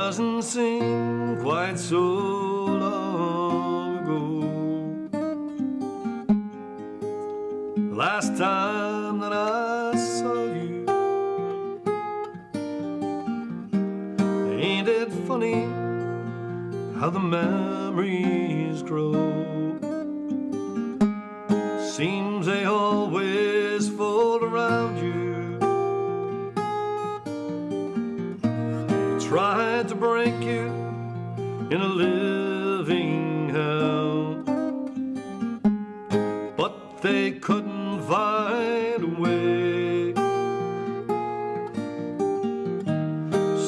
doesn't seem quite so long ago. Last time that I saw you, ain't it funny how the memories grow? Seems they always fold around you. Tried to break you in a living hell, but they couldn't find a way.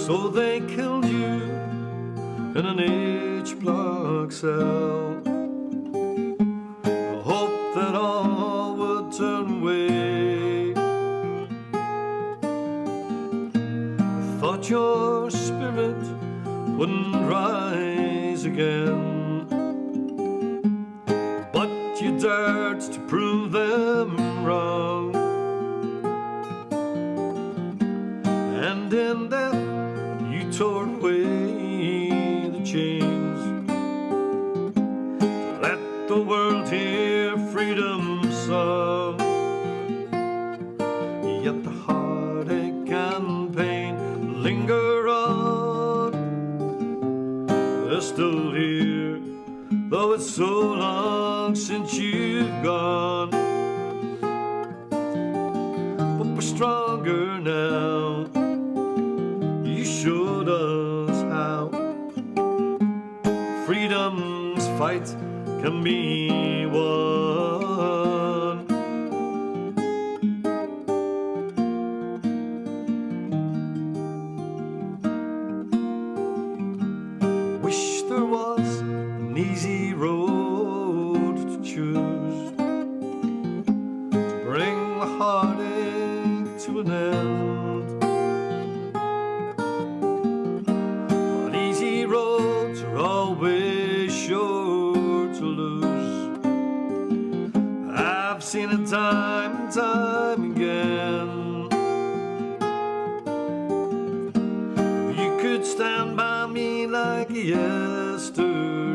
So they killed you in an H-block cell. I hope that all would turn away. I thought your spirit wouldn't rise again, but you dared to prove them wrong. And in death you tore away the chains, let the world hear freedom's song. Yet the heartache and pain linger on. They're still here, though it's so long since you've gone. But we're stronger now. You showed us how freedom's fight can be won. Wish there was an easy road to choose to bring the heartache to an end. But easy roads are always sure to lose. I've seen it time and time again. If you could stand by me like yesterday,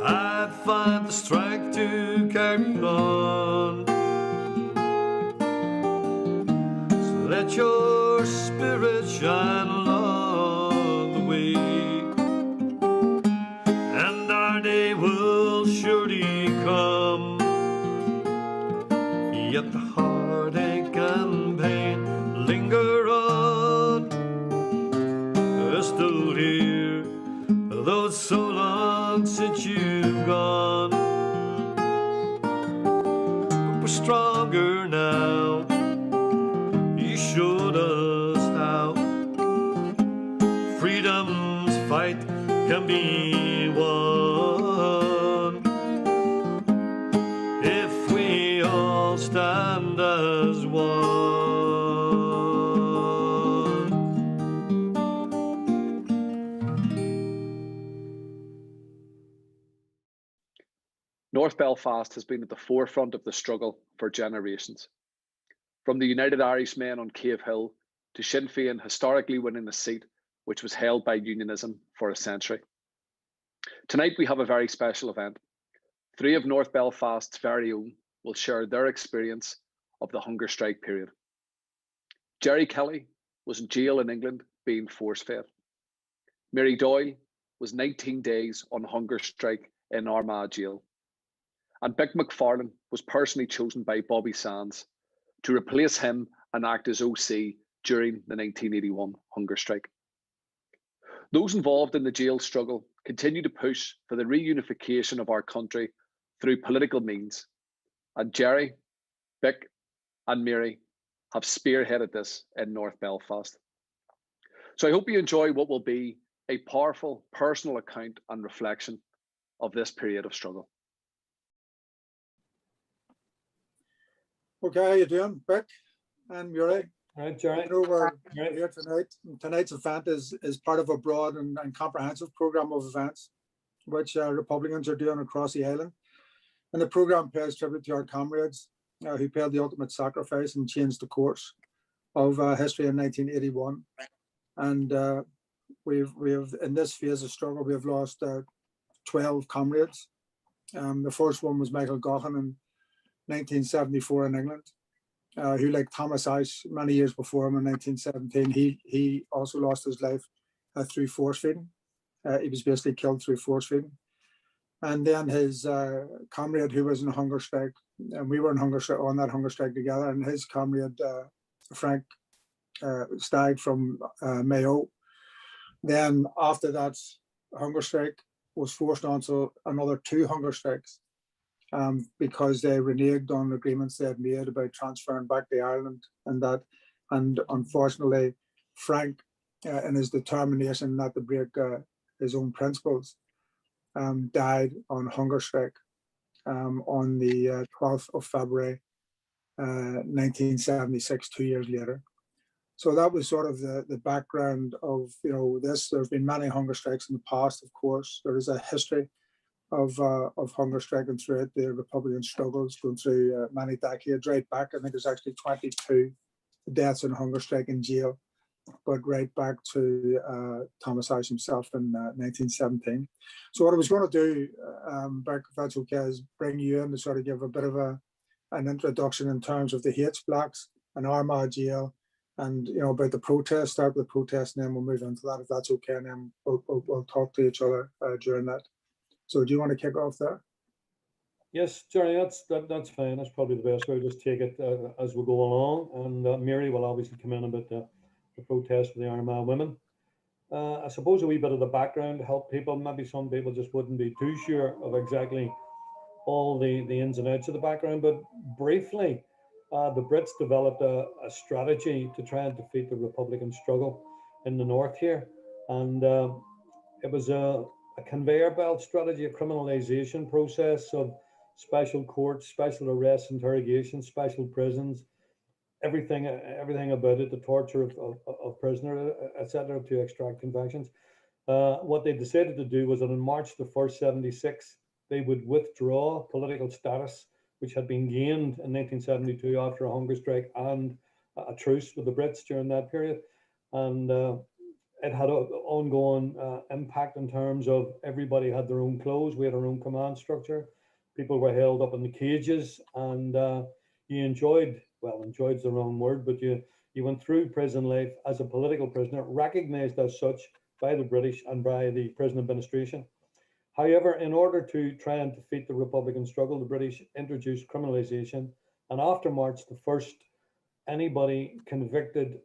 I'd find the strength to carry on. So let your spirit shine along the way, and our day will surely come. Yet the heartache and pain linger on. They're still here, though it's so long since you've gone. But we're stronger now. You showed us how freedom's fight can be won if we all stand as one. North Belfast has been at the forefront of the struggle for generations. From the United Irishmen on Cave Hill to Sinn Féin historically winning the seat which was held by unionism for a century. Tonight we have a very special event. Three of North Belfast's very own will share their experience of the hunger strike period. Jerry Kelly was in jail in England being force-fed. Mary Doyle was 19 days on hunger strike in Armagh jail. And Mick McFarlane was personally chosen by Bobby Sands to replace him and act as OC during the 1981 hunger strike. Those involved in the jail struggle continue to push for the reunification of our country through political means. And Jerry, Mick and Mary have spearheaded this in North Belfast. So I hope you enjoy what will be a powerful personal account and reflection of this period of struggle. Okay, how you doing, Mick and Murray? All right, Jerry. You know, we're here tonight. Tonight's event is part of a broad and comprehensive programme of events which Republicans are doing across the island. And the programme pays tribute to our comrades who paid the ultimate sacrifice and changed the course of history in 1981. And we've in this phase of struggle, we've lost 12 comrades. The first one was Michael Gaughan in 1974 in England, who, like Thomas Ice, many years before him in 1917, he also lost his life through force feeding. He was basically killed through force feeding. And then his comrade, who was in a hunger strike, and we were on that hunger strike together, and his comrade, Frank Stagg from Mayo, then after that hunger strike was forced onto another 2 hunger strikes because they reneged on agreements they had made about transferring back to Ireland and that. And unfortunately, Frank, in his determination not to break his own principles, died on hunger strike on the 12th of February, 1976, 2 years later. So that was sort of the background of, this. There's been many hunger strikes in the past, of course. There is a history of hunger striking throughout the Republican struggles, going through many decades, right back. I think there's actually 22 deaths in hunger strike in jail, but right back to Thomas Ice himself in 1917. So what I was going to do, Beck, if that's okay, is bring you in to sort of give a bit of an introduction in terms of the H blocks and Armagh jail, and about the protest. Start with the protest, and then we'll move into that if that's okay, and then we'll talk to each other during that. So do you want to kick off there? Yes, Jerry, that's fine. That's probably the best way. We'll just take it as we go along, and Mary will obviously come in about the protest for the Armagh women. I suppose a wee bit of the background to help people. Maybe some people just wouldn't be too sure of exactly all the ins and outs of the background, but briefly, the Brits developed a strategy to try and defeat the Republican struggle in the north here, and it was a conveyor belt strategy, a criminalization process of special courts, special arrests, interrogations, special prisons, everything about it, the torture of prisoners, etc., to extract convictions. What they decided to do was that on March the 1st, 76, they would withdraw political status, which had been gained in 1972 after a hunger strike and a truce with the Brits during that period. And it had an ongoing impact in terms of everybody had their own clothes. We had our own command structure. People were held up in the cages, and you enjoyed is the wrong word, but you went through prison life as a political prisoner, recognized as such by the British and by the prison administration. However, in order to try and defeat the Republican struggle, the British introduced criminalization, and after March the 1st, anybody convicted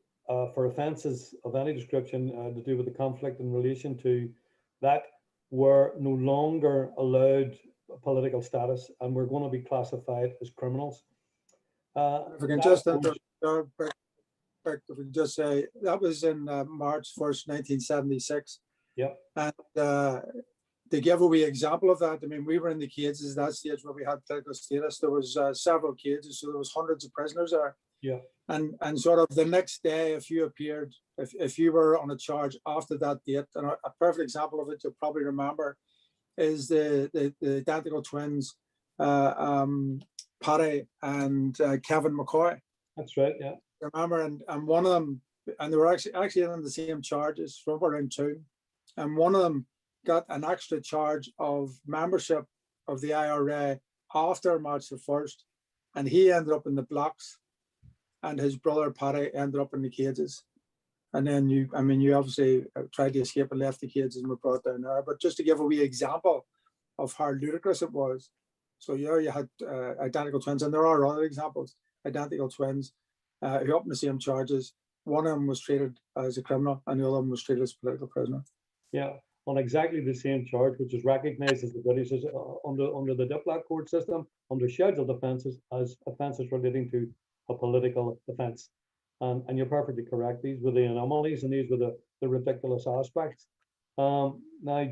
for offences of any description to do with the conflict in relation to that were no longer allowed political status and were going to be classified as criminals. If we can just interrupt, if we can just say that was in March 1st, 1976. Yeah. And to give a wee example of that, I mean, we were in the cages at that stage where we had political status. There was several cages, so there was hundreds of prisoners there. Yeah. And sort of the next day, if you appeared, if you were on a charge after that date, and a perfect example of it you'll probably remember is the identical twins, Paddy and Kevin McCoy. That's right, yeah. Remember, and one of them, and they were actually on the same charges from around 2, and one of them got an extra charge of membership of the IRA after March the 1st, and he ended up in the blocks, and his brother Paddy ended up in the cages. And then you obviously tried to escape and left the cages and were brought down there. But just to give a wee example of how ludicrous it was. So yeah, you had identical twins, and there are other examples, identical twins who up in the same charges. One of them was treated as a criminal and the other one was treated as a political prisoner. Yeah, on exactly the same charge, which is recognised as the British under the Diplomat court system, under scheduled offences as offences relating to a political offence. And you're perfectly correct. These were the anomalies and these were the ridiculous aspects. Now,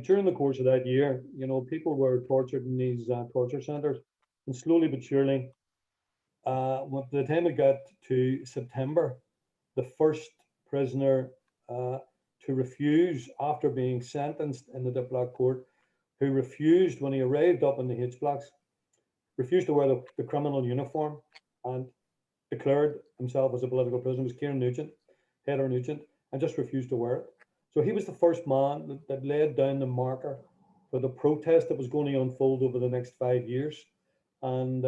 during the course of that year, people were tortured in these torture centres, and slowly but surely, by the time it got to September, the first prisoner to refuse, after being sentenced in the Diplomat court, who refused when he arrived up in the H blocks, refused to wear the criminal uniform and declared himself as a political prisoner, was Kieran Nugent, Heather Nugent. and just refused to wear it. So he was the first man that laid down the marker for the protest that was going to unfold over the next 5 years. And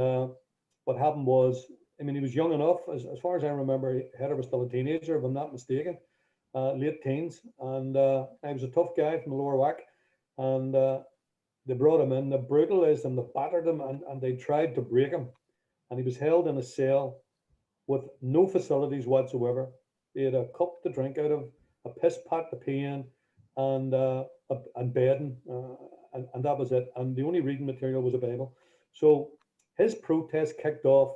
what happened was, I mean, he was young enough, as far as I remember, Heather was still a teenager, if I'm not mistaken, late teens. And he was a tough guy from the lower whack. And they brought him in, they brutalized him, they battered him, and they tried to break him. And he was held in a cell with no facilities whatsoever. He had a cup to drink out of, a piss pot to pee in, and bedding, and that was it. And the only reading material was a Bible. So his protest kicked off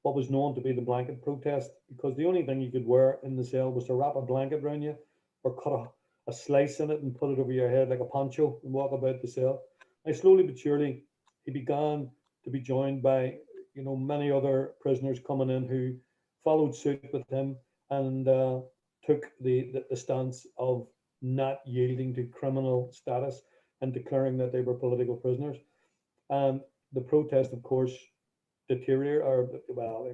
what was known to be the blanket protest, because the only thing you could wear in the cell was to wrap a blanket around you or cut a slice in it and put it over your head like a poncho and walk about the cell. And slowly but surely, he began to be joined by, you know, many other prisoners coming in who followed suit with him and took the stance of not yielding to criminal status and declaring that they were political prisoners. And the protest, of course, deteriorated, or well,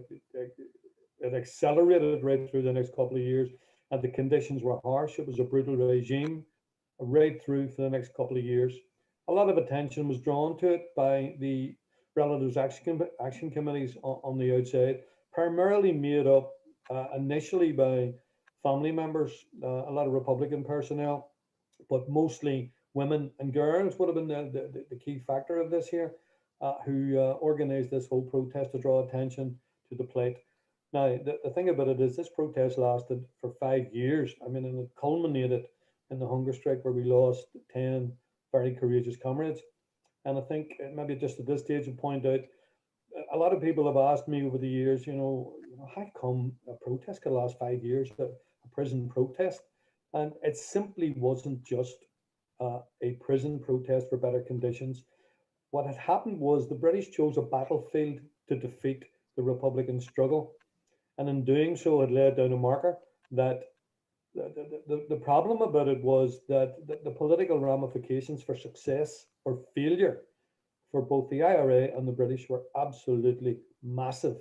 it accelerated right through the next couple of years, and the conditions were harsh. It was a brutal regime right through for the next couple of years. A lot of attention was drawn to it by the relatives action committees on the outside, primarily made up initially by family members, a lot of Republican personnel, but mostly women and girls would have been the key factor of this here, who organized this whole protest to draw attention to the plight. Now, the thing about it is this protest lasted for 5 years. I mean, and it culminated in the hunger strike where we lost 10 very courageous comrades. And I think maybe just at this stage to point out, a lot of people have asked me over the years, how come a protest could last 5 years, a prison protest? And it simply wasn't just a prison protest for better conditions. What had happened was the British chose a battlefield to defeat the Republican struggle. And in doing so, it laid down a marker that the problem about it was that the political ramifications for success or failure for both the IRA and the British were absolutely massive.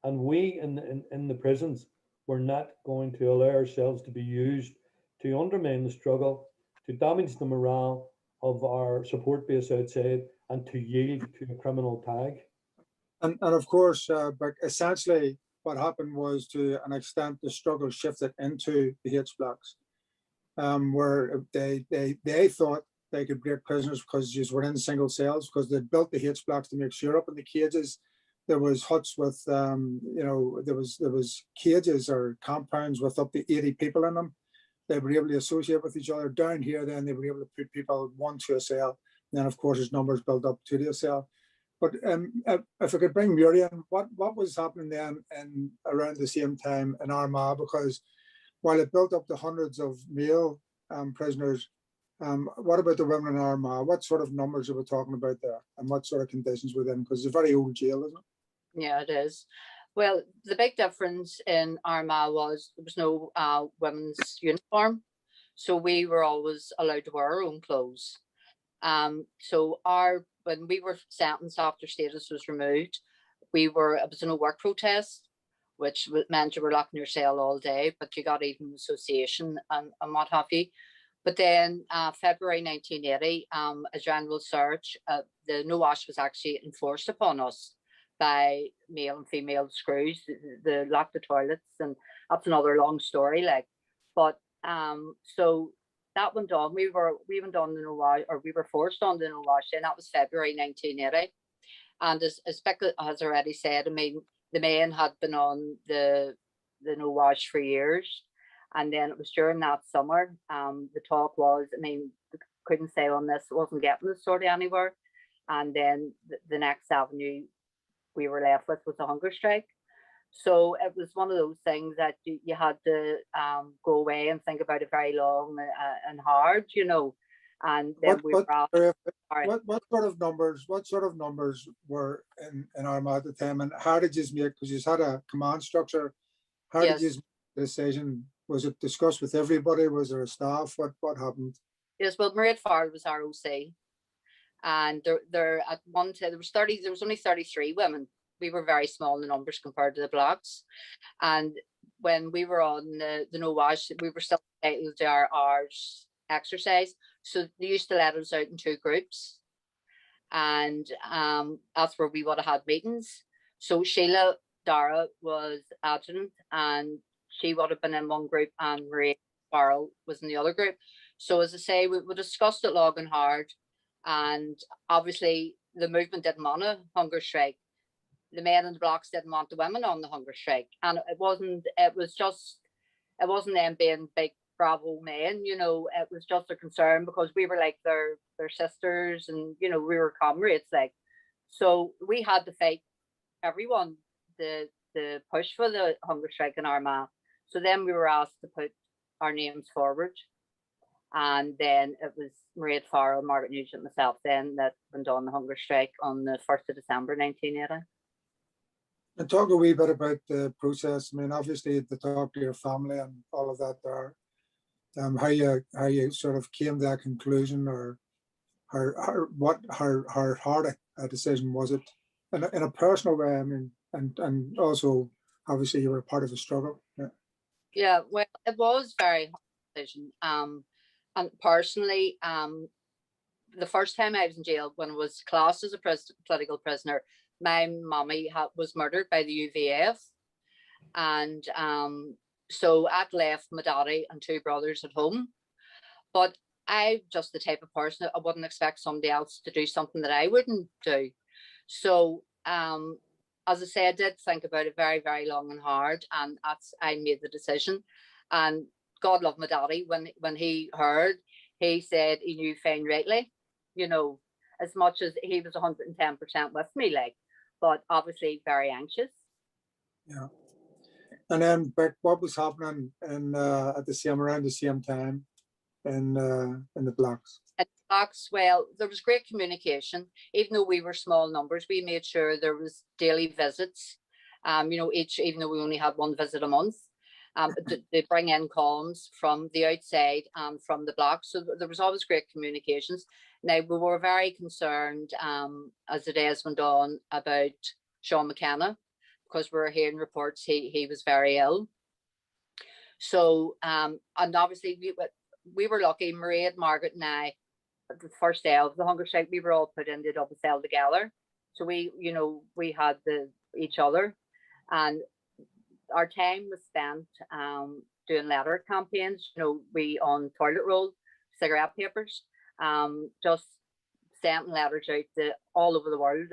And we in the prisons were not going to allow ourselves to be used to undermine the struggle, to damage the morale of our support base outside, and to yield to a criminal tag. And of course, but essentially what happened was, to an extent, the struggle shifted into the H blocks, where they thought they could break prisoners because you were in single cells, because they built the H blocks to make sure up in the cages there was huts with, there was cages or compounds with up to 80 people in them. They were able to associate with each other. Down here, then they were able to put people one to a cell. And then, of course, as numbers built up to the cell. But if I could bring Miriam, what was happening then in around the same time in Armagh? Because while it built up to hundreds of male prisoners, what about the women in Armagh? What sort of numbers are we talking about there, and what sort of conditions were in? Because it's a very old jail, isn't it? Yeah, it is. Well, the big difference in Armagh was there was no women's uniform, so we were always allowed to wear our own clothes. So when we were sentenced after status was removed, it was no work protest, which meant you were locked in your cell all day, but you got even association and what have you. But then February 1980, a general search, the no wash was actually enforced upon us by male and female screws. They locked the toilets, and that's another long story. But so that went on. We went on the no wash, or we were forced on the no wash, and that was February 1980. And as Becca has already said, I mean, the men had been on the no wash for years. And then it was during that summer, the talk was, I mean, couldn't say on this, wasn't getting this sort of anywhere. And then the next avenue we were left with was a hunger strike. So it was one of those things that you had to go away and think about it very long and hard, And then what sort of numbers were in Armagh at the time, and how did you make? Because you had a command structure. How did you make the decision? Was it discussed with everybody? Was there a staff? What happened? Yes, well, Mairead Farrell was ROC, and there at one time there was only 33 women. We were very small in the numbers compared to the blocks, and when we were on the no wash, we were still entitled to our hours exercise. So they used to let us out in 2 groups, and that's where we would have had meetings. So Sheila Dara was adjutant, and she would have been in one group, and Maria Farrell was in the other group. So as I say, we discussed it long and hard, and obviously the movement didn't want a hunger strike. The men in the blocks didn't want the women on the hunger strike, and it wasn't them being big bravo men, you know. It was just a concern because we were like their sisters, and you know, we were comrades, like. So we had to fight everyone the push for the hunger strike in Armagh. So then we were asked to put our names forward, and then it was Maria Farrell, Margaret Nugent, myself then that went on the hunger strike on the 1st of December 1980. And talk a wee bit about the process. I mean, obviously, to talk to your family and all of that there, how you sort of came to that conclusion, or how hard a decision was it in a personal way? I mean, and also obviously you were a part of the struggle. Yeah, well, it was very hard decision. And personally, the first time I was in jail, when I was classed as a political prisoner, my mommy was murdered by the UVF, and so I'd left my daddy and 2 brothers at home. But I'm just the type of person that I wouldn't expect somebody else to do something that I wouldn't do. So as I say, I did think about it very, very long and hard, and I made the decision. And God love my daddy, when he heard, he said he knew fine rightly, you know, as much as he was 110% with me, like, but obviously very anxious. Yeah. And then, Beck, what was happening around the same time in the blocks? At the blocks, well, there was great communication. Even though we were small numbers, we made sure there was daily visits. You know, even though we only had 1 visit a month, they bring in comms from the outside and from the block. So there was always great communications. Now, we were very concerned as the days went on about Sean McKenna, because we were hearing reports he was very ill. So, and obviously we were lucky, Maria, Margaret and I, the first day of the hunger strike, we were all put in the double cell together. So we, you know, we had each other, and our time was spent doing letter campaigns, you know, we on toilet roll, cigarette papers, just sending letters out to all over the world,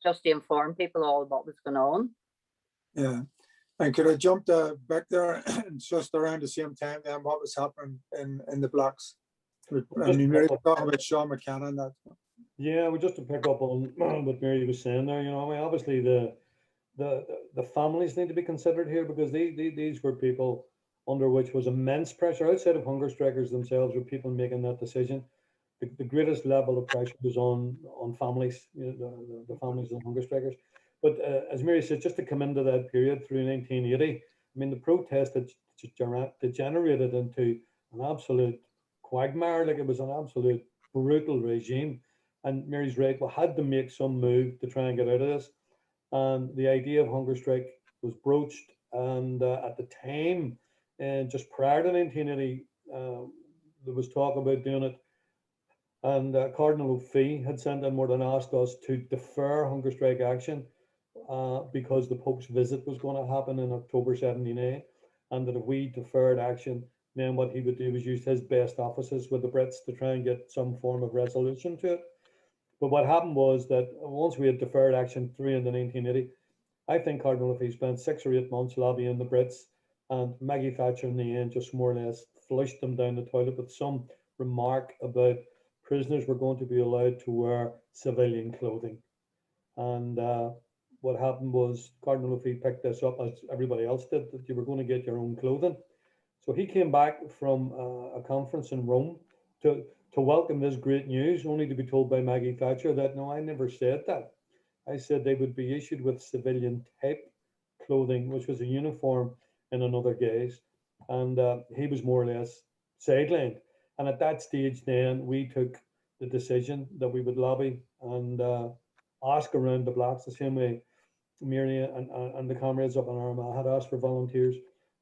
just to inform people all what was going on. Yeah. And could I jump back there just around the same time then, what was happening in the blocks? And you were talking about Sean McKenna and that. Yeah, well, just to pick up on what Mary was saying there, you know, I mean, obviously the families need to be considered here, because these were people under which was immense pressure outside of hunger strikers themselves, were people making that decision. The greatest level of pressure was on families, you know, the families of the hunger strikers. But as Mary said, just to come into that period through 1980, I mean, the protest had degenerated into an absolute quagmire. Like, it was an absolute brutal regime. And Mary's right, we had to make some move to try and get out of this. And the idea of hunger strike was broached. And at the time, just prior to 1980, there was talk about doing it. And Cardinal O'Fee had sent in word and asked us to defer hunger strike action because the Pope's visit was going to happen in October 79, and that if we deferred action, then what he would do was use his best offices with the Brits to try and get some form of resolution to it. But what happened was that once we had deferred action through into 1980, I think Cardinal O'Fee spent 6 or 8 months lobbying the Brits, and Maggie Thatcher in the end just more or less flushed them down the toilet with some remark about prisoners were going to be allowed to wear civilian clothing. And what happened was Cardinal O'Fee picked this up, as everybody else did, that you were going to get your own clothing. So he came back from a conference in Rome to welcome this great news, only to be told by Maggie Thatcher that, no, I never said that. I said they would be issued with civilian type clothing, which was a uniform in another guise. And he was more or less sidelined. And at that stage, then we took the decision that we would lobby and ask around the blocks the same way Mary and the comrades up in Armagh had asked for volunteers.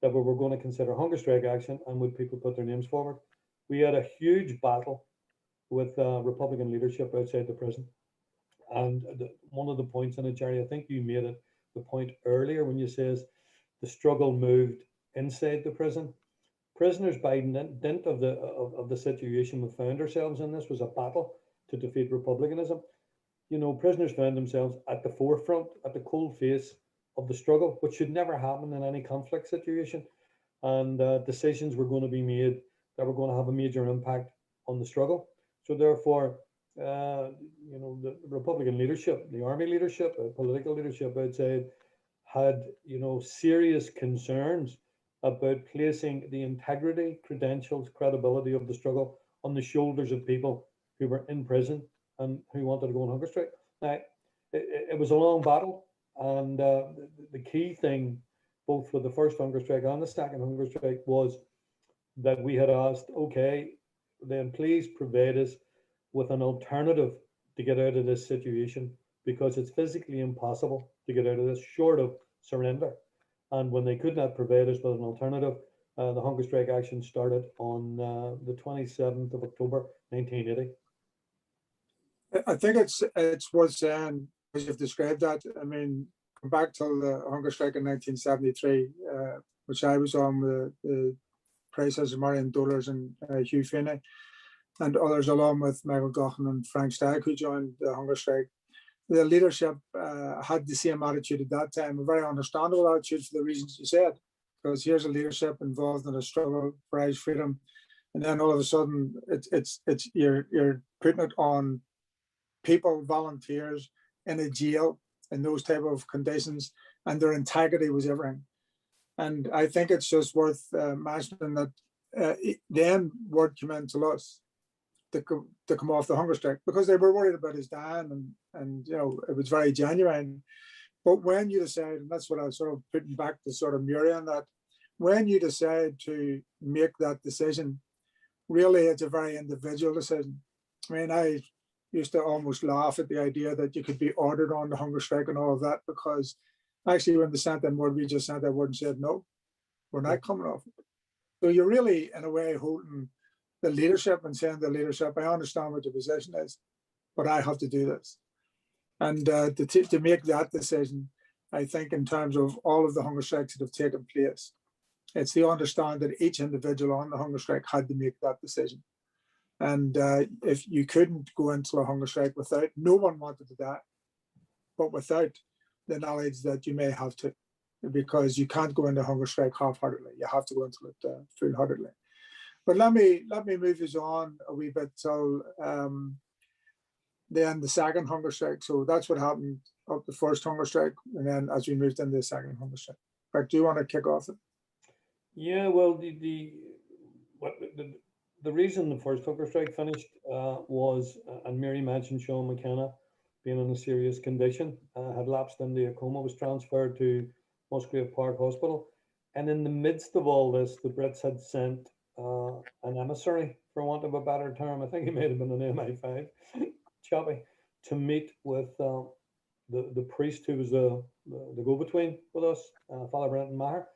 that we were going to consider hunger strike action and would people put their names forward. We had a huge battle with Republican leadership outside the prison. And one of the points in it, Jerry, I think you made it the point earlier when you says the struggle moved inside the prison. Prisoners, by dint of the situation we found ourselves in, this was a battle to defeat republicanism. You know, prisoners found themselves at the forefront, at the cold face of the struggle, which should never happen in any conflict situation. And decisions were going to be made that were going to have a major impact on the struggle. So therefore, you know, the Republican leadership, the army leadership, political leadership outside had, you know, serious concerns about placing the integrity, credentials, credibility of the struggle on the shoulders of people who were in prison and who wanted to go on hunger strike. Now, it was a long battle, and the key thing, both for the first hunger strike and the second hunger strike, was that we had asked, okay, then please provide us with an alternative to get out of this situation, because it's physically impossible to get out of this short of surrender. And when they could not provide us with an alternative, the hunger strike action started on the 27th of October, 1980. I think it's worth saying, as you've described that. I mean, come back to the hunger strike in 1973, which I was on with the Prices, Marion Dolars and Hugh Finney, and others, along with Michael Gaughan and Frank Stagg, who joined the hunger strike. The leadership had the same attitude at that time, a very understandable attitude for the reasons you said, because here's a leadership involved in a struggle for Irish freedom, and then all of a sudden it's you're putting it on people, volunteers in a jail in those type of conditions, and their integrity was everything. And I think it's just worth mentioning that then word came in to us to come off the hunger strike, because they were worried about his dying, and you know, it was very genuine. But when you decide, and that's what I was sort of putting back to sort of Murray on that, when you decide to make that decision, really it's a very individual decision. I mean, I used to almost laugh at the idea that you could be ordered on the hunger strike and all of that, because actually when they sent that word, we just sent that word and said, no, we're not coming off it. So you're really, in a way, holding the leadership and saying to the leadership, I understand what your position is, but I have to do this. And to make that decision, I think in terms of all of the hunger strikes that have taken place, it's the understand that each individual on the hunger strike had to make that decision. And if you couldn't go into a hunger strike without, no one wanted to die, but without the knowledge that you may have to, because you can't go into hunger strike half-heartedly. You have to go into it full-heartedly. But let me move us on a wee bit till then the second hunger strike. So that's what happened up the first hunger strike, and then as we moved into the second hunger strike. But do you want to kick off it? Yeah, well, the reason the first hunger strike finished was, and Mary mentioned Sean McKenna being in a serious condition, had lapsed into a coma, was transferred to Musgrave Park Hospital. And in the midst of all this, the Brits had sent an emissary, for want of a better term, I think he might have been an MI5, Choppy, to meet with the priest who was the go-between with us, Father Brenton Maher,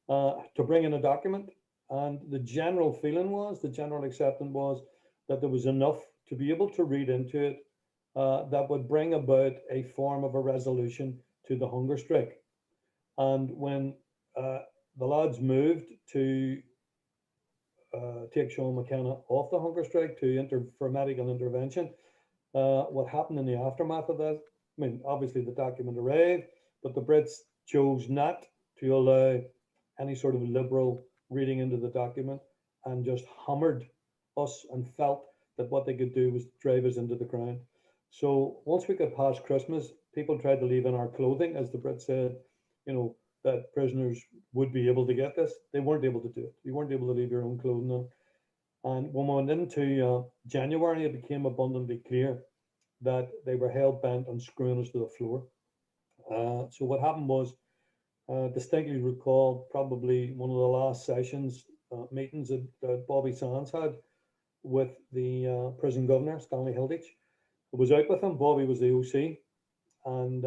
to bring in a document. And the general feeling was, the general acceptance was, that there was enough to be able to read into it that would bring about a form of a resolution to the hunger strike. And when the lads moved to take Sean McKenna off the hunger strike for medical intervention, what happened in the aftermath of that, I mean, obviously the document arrived, but the Brits chose not to allow any sort of liberal reading into the document, and just hammered us and felt that what they could do was drive us into the ground. So once we got past Christmas, people tried to leave in our clothing, as the Brits said, you know, that prisoners would be able to get this. They weren't able to do it. You weren't able to leave your own clothing on. And when we went into January, it became abundantly clear that they were hell-bent on screwing us to the floor. So what happened was, distinctly recall probably one of the last sessions, meetings that Bobby Sands had with the prison governor, Stanley Hilditch. I was out with him. Bobby was the OC, and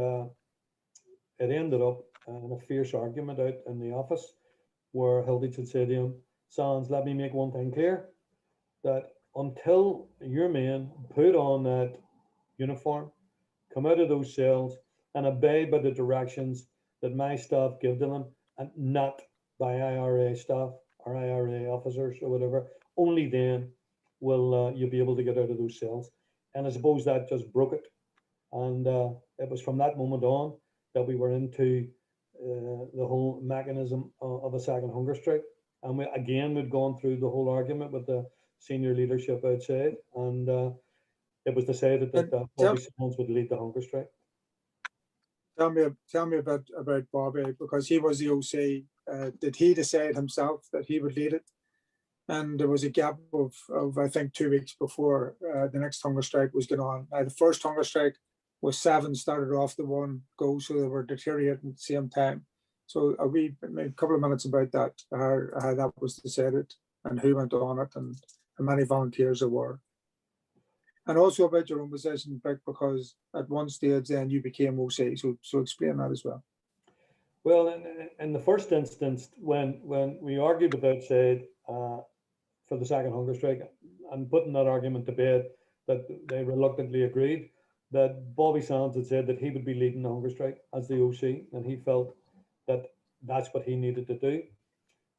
it ended up in a fierce argument out in the office, where Hilditch had said to him, Sans, let me make one thing clear, that until your men put on that uniform, come out of those cells and obey by the directions that my staff give to them, and not by IRA staff or IRA officers or whatever, only then will you be able to get out of those cells. And I suppose that just broke it. And it was from that moment on that we were into the whole mechanism of a second hunger strike. And we'd gone through the whole argument with the senior leadership outside, and it was decided that Bobby Sands would lead the hunger strike. Tell me about Bobby, because he was the OC. Did he decide himself that he would lead it? And there was a gap of I think 2 weeks before the next hunger strike was going on. The first hunger strike was 7 started off the one go, so they were deteriorating at the same time. So a couple of minutes about that, how that was decided and who went on it and how many volunteers there were. And also about your own position, Vic, because at one stage then you became OC. So explain that as well. Well, in the first instance, when we argued with outside for the second hunger strike and putting that argument to bed, that they reluctantly agreed, that Bobby Sands had said that he would be leading the hunger strike as the OC, and he felt that that's what he needed to do.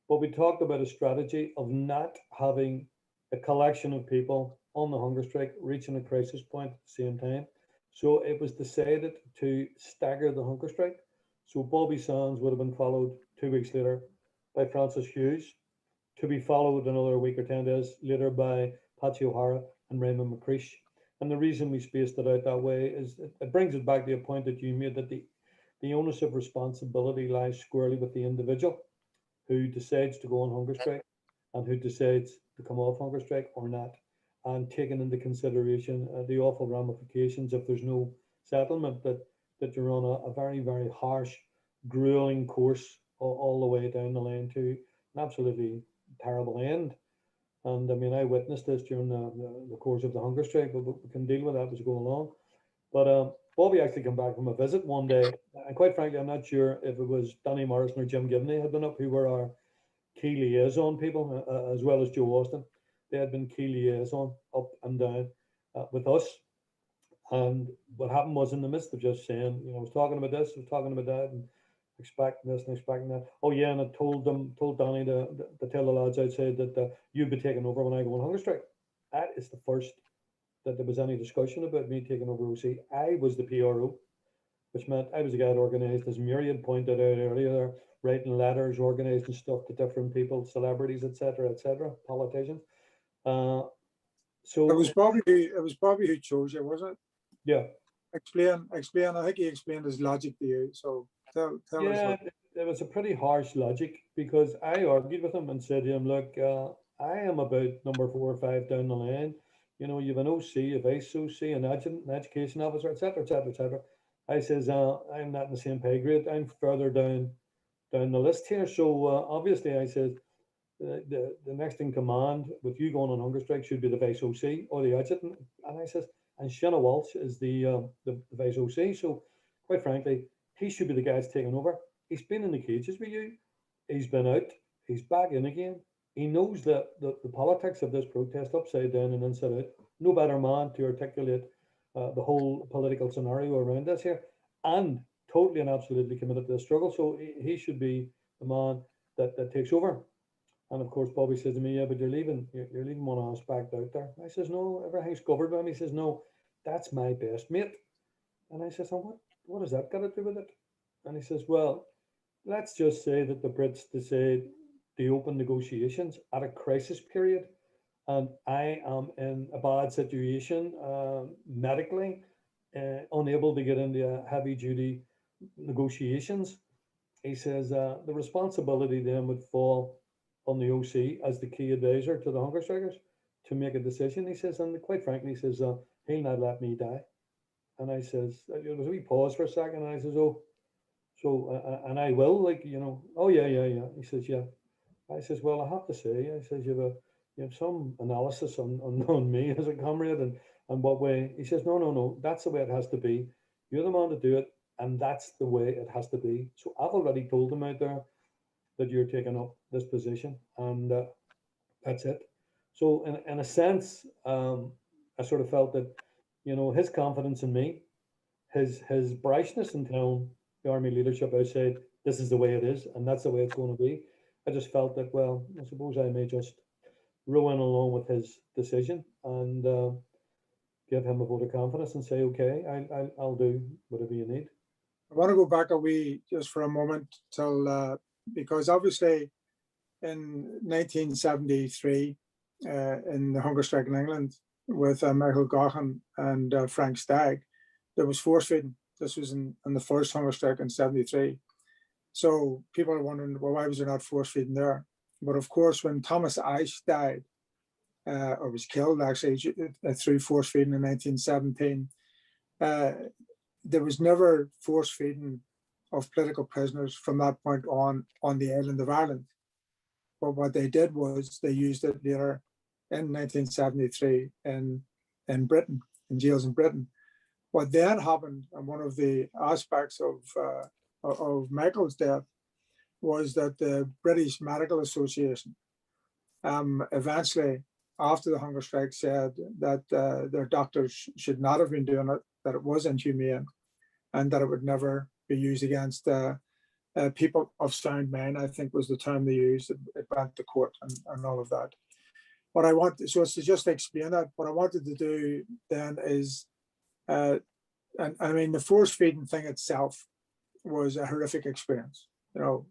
But we talked about a strategy of not having a collection of people on the hunger strike reaching a crisis point at the same time. So it was decided to stagger the hunger strike. So Bobby Sands would have been followed 2 weeks later by Francis Hughes, to be followed another week or 10 days later by Patsy O'Hara and Raymond McCreesh. And the reason we spaced it out that way is it brings it back to a point that you made, that the onus of responsibility lies squarely with the individual who decides to go on hunger strike and who decides to come off hunger strike or not, and taking into consideration the awful ramifications if there's no settlement, that you're on a very, very harsh, grueling course all the way down the line to an absolutely terrible end. And I mean, I witnessed this during the course of the hunger strike, but we can deal with that as we go along. But Bobby actually came back from a visit one day, and quite frankly, I'm not sure if it was Danny Morrison or Jim Gibney had been up, who were our key liaison people, as well as Joe Austin. They had been key liaison up and down with us. And what happened was, in the midst of just saying, I was talking about this, I was talking about that, and expecting this and expecting that. Oh yeah, and I told Danny to tell the lads outside that you'd be taking over when I go on hunger strike. That is the first that there was any discussion about me taking over OC. I was the PRO, which meant I was the guy that organised, as Mary had pointed out earlier, writing letters, organising stuff to different people, celebrities, etc., politicians. So it was Bobby who chose you, wasn't it? Yeah. Explain. I think he explained his logic to you. So tell yeah, us. It was a pretty harsh logic, because I argued with him and said to him, look, I am about number 4 or 5 down the line. You've an OC, a vice OC, an adjutant, an education officer, etc. I says, I'm not in the same pay grade. I'm further down the list here. So obviously, I says, the next in command with you going on hunger strike should be the vice OC or the adjutant. And I says, and Shanna Walsh is the vice OC. So quite frankly, he should be the guy that's taking over. He's been in the cages with you. He's been out. He's back in again. He knows the politics of this protest upside down and inside out. No better man to articulate the whole political scenario around this here, and totally and absolutely committed to the struggle. So he should be the man that takes over. And of course, Bobby says to me, yeah, but you're leaving one aspect out there. I says, no, everything's covered by him. He says, no, that's my best mate. And I says, oh, what has that got to do with it? And he says, well, let's just say that the Brits decide to open negotiations at a crisis period, and I am in a bad situation medically, unable to get into heavy duty negotiations. He says the responsibility then would fall on the OC as the key advisor to the hunger strikers to make a decision. He says, and quite frankly, he says, he'll not let me die. And I says, there was a wee pause for a second, and I says, oh, so, and I will, oh yeah. He says, yeah. I says, well, I have to say, I says, you have some analysis on me as a comrade and what way. He says, no, that's the way it has to be. You're the man to do it, and that's the way it has to be. So I've already told him out there that you're taking up this position, and that's it. So in a sense, I sort of felt that, his confidence in me, his brashness in telling the army leadership outside, this is the way it is, and that's the way it's going to be. I just felt that, well, I suppose I may just row in along with his decision and give him a vote of confidence and say, okay, I'll do whatever you need. I want to go back a wee just for a moment till because obviously in 1973, in the hunger strike in England with Michael Gaughan and Frank Stagg, there was force feeding. This was in the first hunger strike in 73. So people are wondering, well, why was there not force feeding there? But of course, when Thomas Ashe died, or was killed actually through force feeding in 1917, there was never force feeding of political prisoners from that point on the island of Ireland. But what they did was they used it later in 1973 in Britain, in jails in Britain. What then happened, and one of the aspects of Michael's death, was that the British Medical Association eventually, after the hunger strike, said that their doctors should not have been doing it, that it was inhumane, and that it would never be used against people of sound mind, I think was the term they used. It went to court and all of that. What I want, so to just explain that, what I wanted to do then is, and I mean, the force feeding thing itself was a horrific experience, and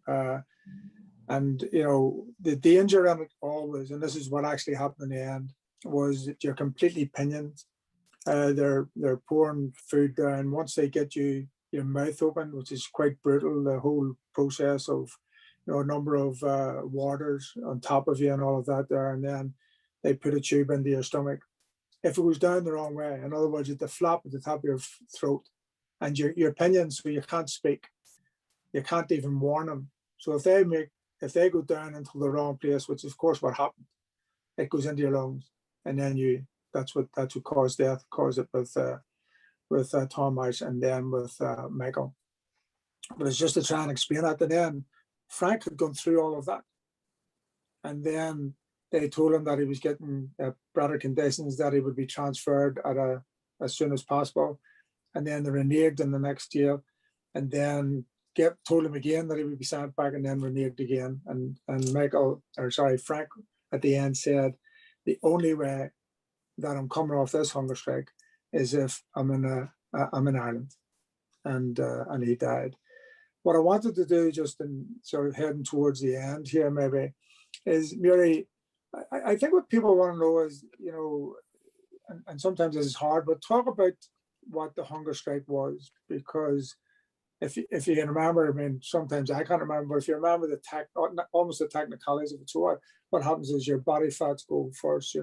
the danger in it always, and this is what actually happened in the end, was that you're completely pinioned. They're pouring food down. Once they get your mouth open, which is quite brutal, the whole process of a number of waters on top of you and all of that there, and then they put a tube into your stomach. If it goes down the wrong way, in other words, the flap at the top of your throat, and your pinioned, so you can't speak, you can't even warn them. So if they go down into the wrong place, which is of course what happened, it goes into your lungs, and then that's what caused death. Caused it with Tom Ashe and then with Michael. But it's just to try and explain that. And then Frank had gone through all of that, and then they told him that he was getting better conditions, that he would be transferred as soon as possible. And then they reneged in the next year, and then told him again that he would be sent back, and then reneged again. And Frank at the end said, the only way that I'm coming off this hunger strike is if I'm in Ireland, and he died. What I wanted to do, just in sort of heading towards the end here, maybe, is Mary. I think what people want to know is, and sometimes this is hard, but talk about what the hunger strike was, because if you can remember, I mean, sometimes I can't remember, but if you remember almost the technicalities of it, so what happens is your body fats go first,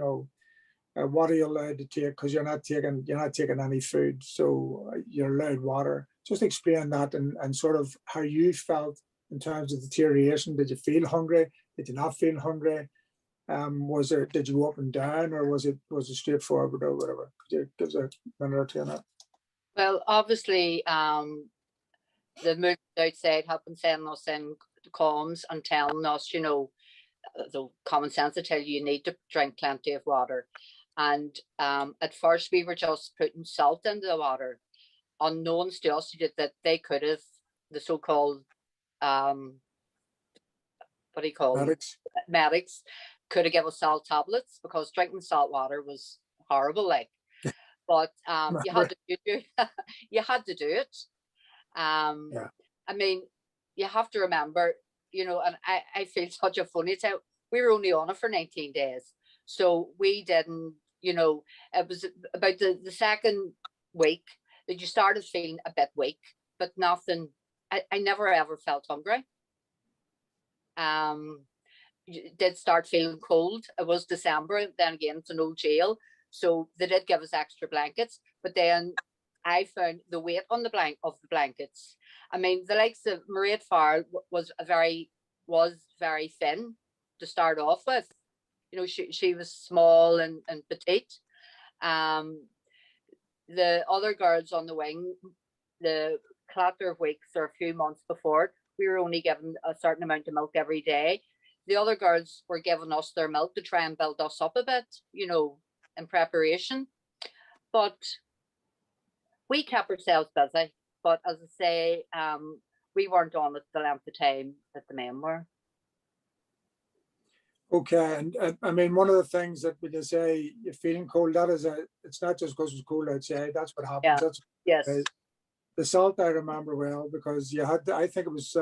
what are you allowed to take? Because you're not taking any food, so you're allowed water. Just explain that and sort of how you felt in terms of deterioration. Did you feel hungry? Did you not feel hungry? Did you go up and down, or was it straightforward or whatever? Could you give us a minute or two on that? Well, obviously, the movement outside have been sending us in comms and telling us, the common sense to tell you need to drink plenty of water. And at first we were just putting salt into the water, unknown to us that they could have the so-called medics could have given us salt tablets, because drinking salt water was horrible, like. But you had to do it. Yeah. I mean, you have to remember, and I feel such a funny time. We were only on it for 19 days, so we didn't. It was about the second week that you started feeling a bit weak, but nothing. I never ever felt hungry. Did start feeling cold. It was December. Then again, it's an old jail, so they did give us extra blankets. But then I found the weight on the blankets. I mean, the likes of Mairead Farrell was very thin to start off with. She was small and petite. The other girls on the wing, the clatter of weeks or a few months before, we were only given a certain amount of milk every day. The other girls were giving us their milk to try and build us up a bit, you know, in preparation. But we kept ourselves busy. But as I say, we weren't on it the length of time that the men were. Okay, and I mean, one of the things that when you say you're feeling cold, that is it's not just because it's cold outside. That's what happens. Yeah. That's Yes. the salt I remember well, because you had I think it was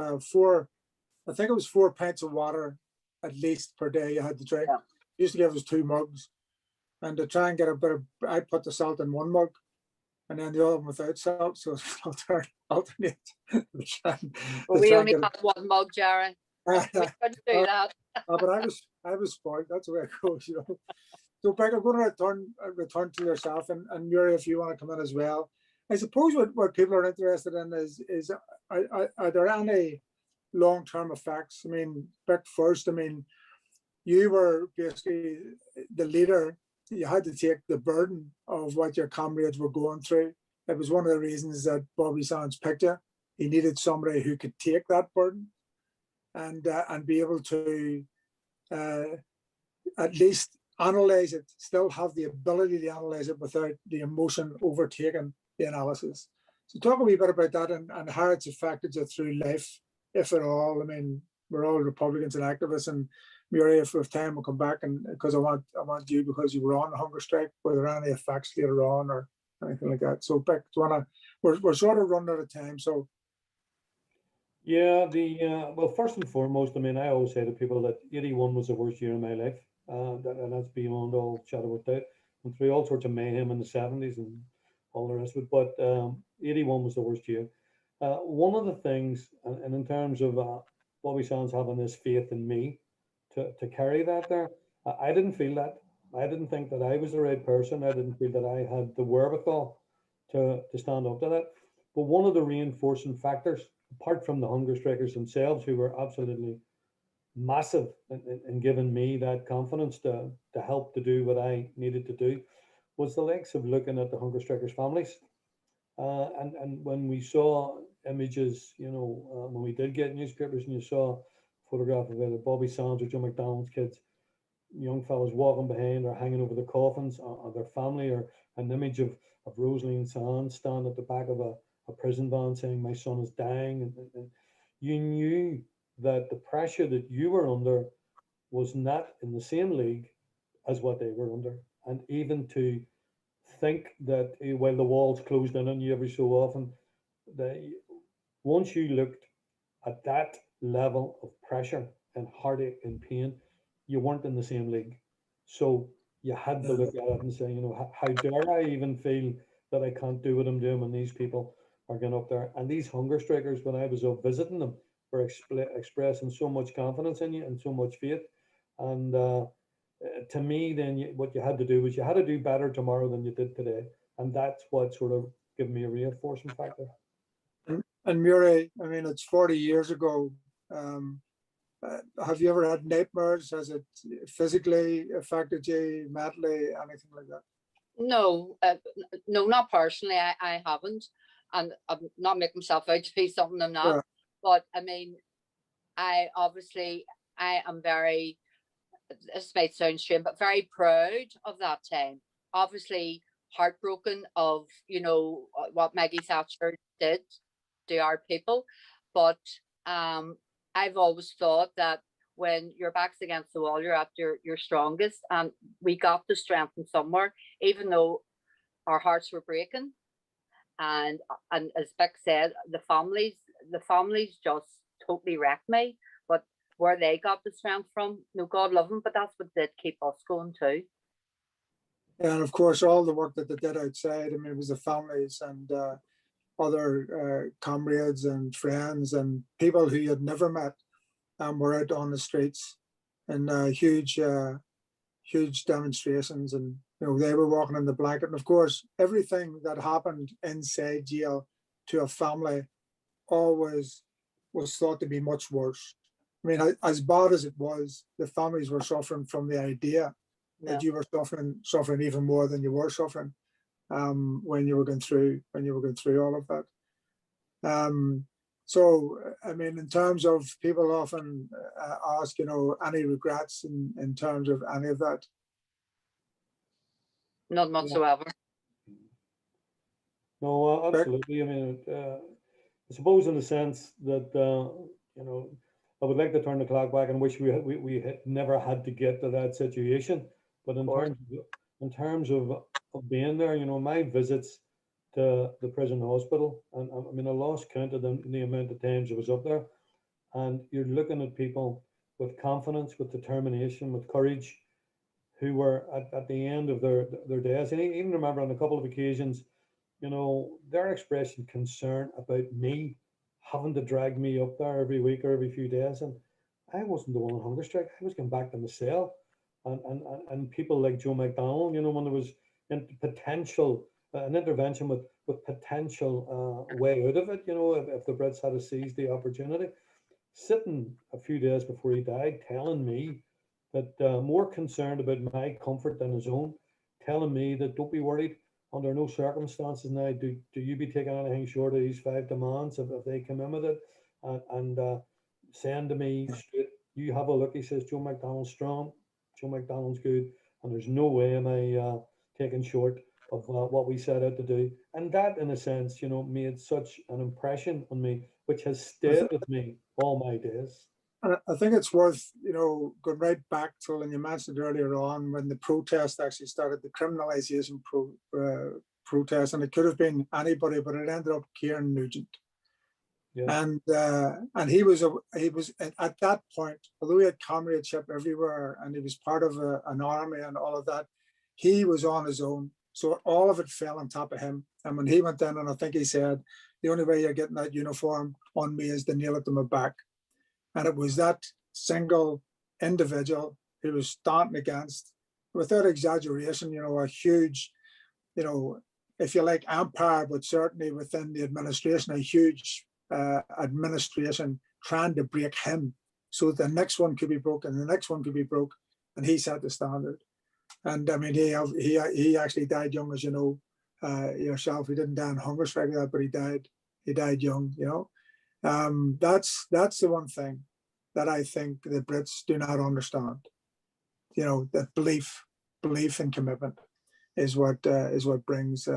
four pints of water at least per day you had to drink. Yeah. Used to give us 2 mugs, and to try and get a bit of, I put the salt in 1 mug, and then the other one without salt, so alternate. Well, we only had 1 mug, Jerry. We couldn't do that. But I was spoiled. That's the way it goes, you know. So, Beck, I'm going to return to yourself, and Murray, if you want to come in as well. I suppose what people are interested in is are there any long-term effects? I mean, Beck, first, I mean, you were basically the leader. You had to take the burden of what your comrades were going through. It was one of the reasons that Bobby Sands picked you. He needed somebody who could take that burden and be able to at least analyze it, still have the ability to analyze it without the emotion overtaking the analysis. So talk a wee bit about that and how it's affected you through life, if at all. I mean, we're all Republicans and activists, and Murray, if we have time, we'll come back, and because I want you, because you were on the hunger strike, were there any effects later on or anything like that? So Beck, do you wanna, we're sort of running out of time, so. Yeah, well, first and foremost, I mean, I always say to people that 81 was the worst year of my life, and that's beyond all shadow of doubt. Went through all sorts of mayhem in the 70s and all the rest of it, but 81 was the worst year. One of the things, and in terms of Bobby Sands having this faith in me to carry that there, I didn't feel that. I didn't think that I was the right person. I didn't feel that I had the wherewithal to stand up to that. But one of the reinforcing factors, apart from the hunger strikers themselves, who were absolutely massive in giving me that confidence to help to do what I needed to do, was the likes of looking at the hunger strikers' families. And when we saw images, you know, when we did get newspapers and you saw a photograph of either Bobby Sands or Joe McDonald's kids, young fellas walking behind or hanging over the coffins of their family, or an image of Rosaline Sands standing at the back of a prison van saying, "My son is dying," and you knew that the pressure that you were under was not in the same league as what they were under. And even to think that while the walls closed in on you every so often, that once you looked at that level of pressure and heartache and pain, you weren't in the same league. So you had to look at it and say, you know, how dare I even feel that I can't do what I'm doing when these people are going up there? And these hunger strikers, when I was up visiting them, were expressing so much confidence in you and so much faith. And to me, then what you had to do was you had to do better tomorrow than you did today. And that's what sort of gave me a reinforcing factor. And Murray, I mean, it's 40 years ago. Have you ever had nightmares? Has it physically affected you, mentally, anything like that? No, no, not personally. I haven't, and I'm not making myself out to be something I'm not. Yeah. But I mean, I am very, this might sound strange, but very proud of that time. Obviously heartbroken of, you know, what Maggie Thatcher did to our people. But I've always thought that when your back's against the wall, you're at your strongest. And we got the strength from somewhere, even though our hearts were breaking. And as Beck said, the families just totally wrecked me. But where they got the strength from, no, God love them, but that's what did keep us going too. And of course, all the work that they did outside, I mean, it was the families and other comrades and friends and people who you had never met were out on the streets in huge demonstrations, and you know, they were walking in the blanket. And of course, everything that happened inside jail to a family always was thought to be much worse. I mean, as bad as it was, the families were suffering from the idea that you were suffering even more than you were suffering when you were going through all of that. So, I mean, in terms of people often ask, any regrets in terms of any of that? None whatsoever. No, absolutely. I mean, I suppose in the sense that I would like to turn the clock back and wish we had never had to get to that situation. But in terms of being there, my visits to the prison hospital, and I mean, I lost count of the amount of times I was up there, and you're looking at people with confidence, with determination, with courage, who were at the end of their days. And I even remember on a couple of occasions, their expressing concern about me having to drag me up there every week or every few days. And I wasn't the one on hunger strike. I was going back to my cell. And people like Joe McDonald, when there was potential, an intervention with potential way out of it, if the Brits had seized the opportunity, sitting a few days before he died, telling me that more concerned about my comfort than his own, telling me that don't be worried, under no circumstances now do you be taking anything short of these 5 demands if they come in with it, and saying to me straight, you have a look, he says, Joe McDonald's strong, Joe McDonald's good, and there's no way am I taking short of what we set out to do. And that, in a sense, made such an impression on me, which has stayed with me all my days. I think it's worth, going right back to, and you mentioned earlier on, when the protest actually started, the criminalization protest, and it could have been anybody, but it ended up Kieran Nugent. Yeah. And he was at that point, although he had comradeship everywhere, and he was part of an army and all of that, he was on his own. So all of it fell on top of him. And when he went in, and I think he said, the only way you're getting that uniform on me is to nail it to my back. And it was that single individual who was standing against, without exaggeration, a huge, if you like, empire, but certainly within the administration, a huge administration trying to break him so the next one could be broken, the next one could be broke, and he set the standard. And I mean, he actually died young, as you know, yourself. He didn't die on hunger strike like that, but he died young, That's the one thing that I think the Brits do not understand. That belief and commitment is what brings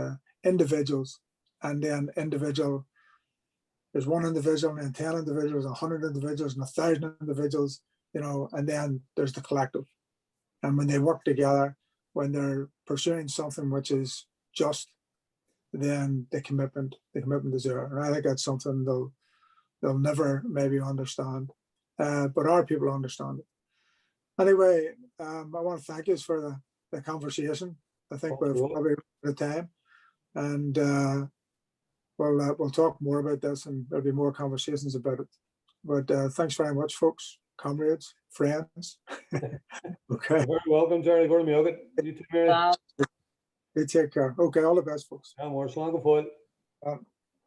individuals, and then there's one individual, and 10 individuals, 100 individuals, and 1,000 individuals, and then there's the collective. And when they work together, when they're pursuing something which is just, then the commitment is there. And I think that's something they'll never maybe understand, but our people understand it. Anyway, I want to thank you for the conversation. I think we've probably run out of time, and we'll talk more about this, and there'll be more conversations about it. But thanks very much, folks, comrades, friends. Okay. You're very welcome, Jerry. Go to me. You too, Mary. You take care. Okay, all the best, folks. Yeah, more. Slán go fóill.